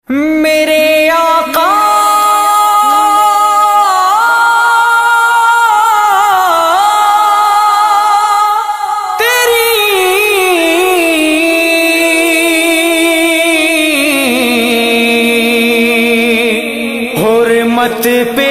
میرے آقا تیری حرمت پہ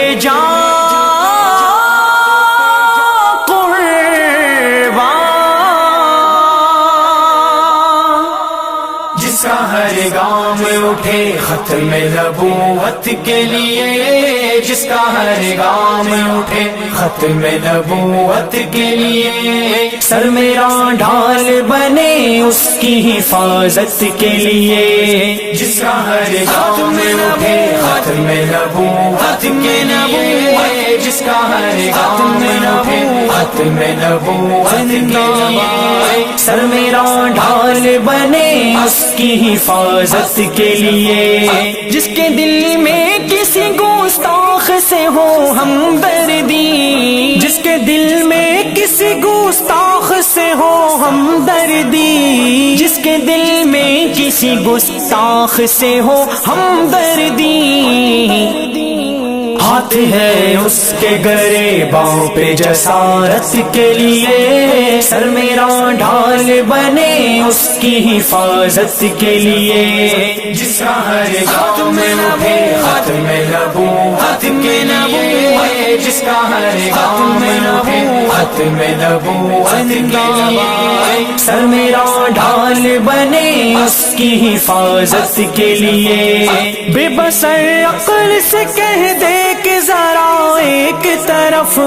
ہر گام اٹھے ختم نبوت کے لیے، جس کا ہر گام اٹھے ختم نبوت کے لیے، سر میرا ڈھال بنے اس کی حفاظت کے لیے، جس کا ہر گام اٹھے ختم نبوت کے لیے، جس کا ہر گام اٹھے ختم نبوت کے لیے، سر میرا ڈھال بنے اس کی حفاظت کے لیے، جس کے دل میں کسی گستاخ سے ہو ہمدردی، جس کے دل میں کسی گستاخ سے ہو ہمدردی، جس کے دل میں کسی گستاخ سے ہو ہمدردی، ہاتھ ہے اس کے گریباں پہ جسارت کے لیے، سر میرا ڈھال بنے اس کی حفاظت کے لیے، جس کا ہر گام اٹھے ختم نبوت کے لیے، جس کا ہر گام اٹھے ختم نبوت کے لیے، سر میرا ڈھال بنے اس کی حفاظت کے لیے، بے بصر عقل سے کہہ دے کہ ذرا ایک طرف،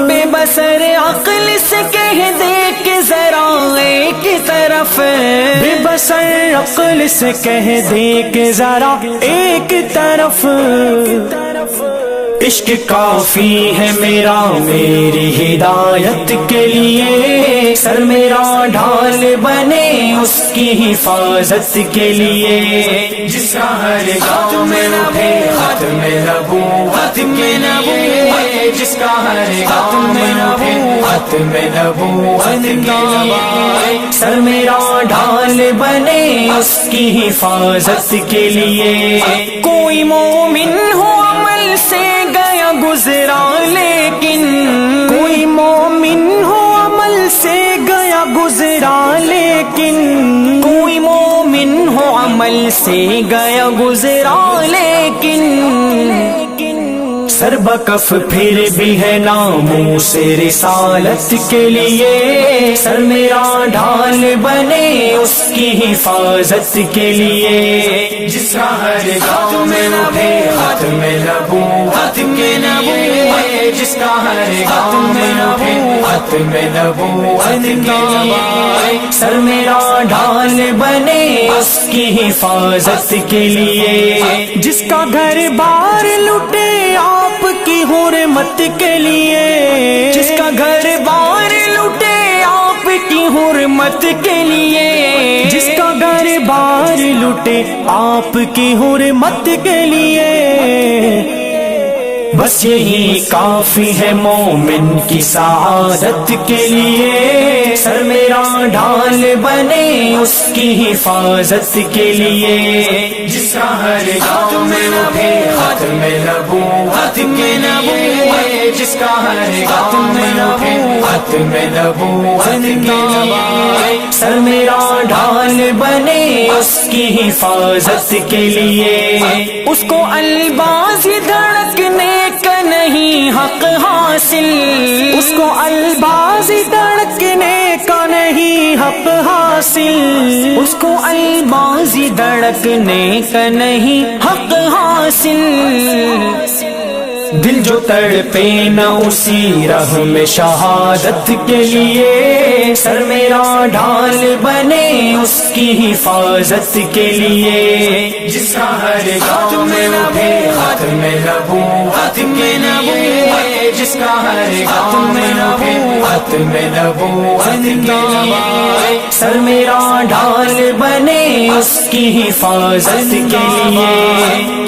بے بصر عقل سے کہہ دے کہ ذرا ایک طرف، بے بصر عقل سے کہہ دے کہ ذرا ایک طرف، عشق کافی ہے میرا میری ہدایت کے لیے، سر میرا ڈھال بنے اس کی حفاظت کے لیے، جس کا ہر گام اٹھے ختم نبوت کے لیے، جس کا ہر گام اٹھے ختم نبوت کے لیے، سر میرا ڈھال بنے اس کی حفاظت کے لیے، کوئی مومن ہو عمل سے گیا گزرا لیکن، کوئی مومن ہو عمل سے گیا گزرا لیکن، کوئی مومن ہو عمل سے گیا گزرا لیکن، سر بکف پھر بھی ہے ناموں سے رسالت کے لیے، سر میرا ڈھال بنے اس کی حفاظت کے لیے، جس کا ہر گام اٹھے ختم نبوت کے لیے، جس کا ہر گام اٹھے ختم نبوت کے لیے، سر میرا ڈھال بنے اس کی حفاظت کے لیے، جس کا گھر بار لٹے آپ کی حرمت کے لیے، جس کا گھر بار لٹے آپ کی حرمت کے لیے، جس کا گھر بار لٹے آپ کی حرمت کے لیے، بس یہی کافی ہے مومن کی سعادت کے لیے، سر میرا ڈھال بنے اس کی حفاظت کے لیے، جس کا ہر گام اٹھے ختم نبوت کے لیے، جس کا ہر گام اٹھے ختم نبوت کے لیے، سر میرا ڈھال بنے اس کی حفاظت کے لیے، اس کو الباز دھڑکنے کا نہیں حق حاصل، اس کو الباز دھڑکنے کا نہیں حق حاصل، اس کو الباز دھڑکنے کا نہیں حق حاصل، دل جو تڑپے نہ اسی راہ میں شہادت کے لیے، سر میرا ڈھال بنے اس کی حفاظت کے لیے، جس کا ہر گام اٹھے ختم نبوت کے لیے، جس کا ہر گام اٹھے ختم نبوت کے لیے، سر میرا ڈھال بنے اس کی حفاظت کے لیے۔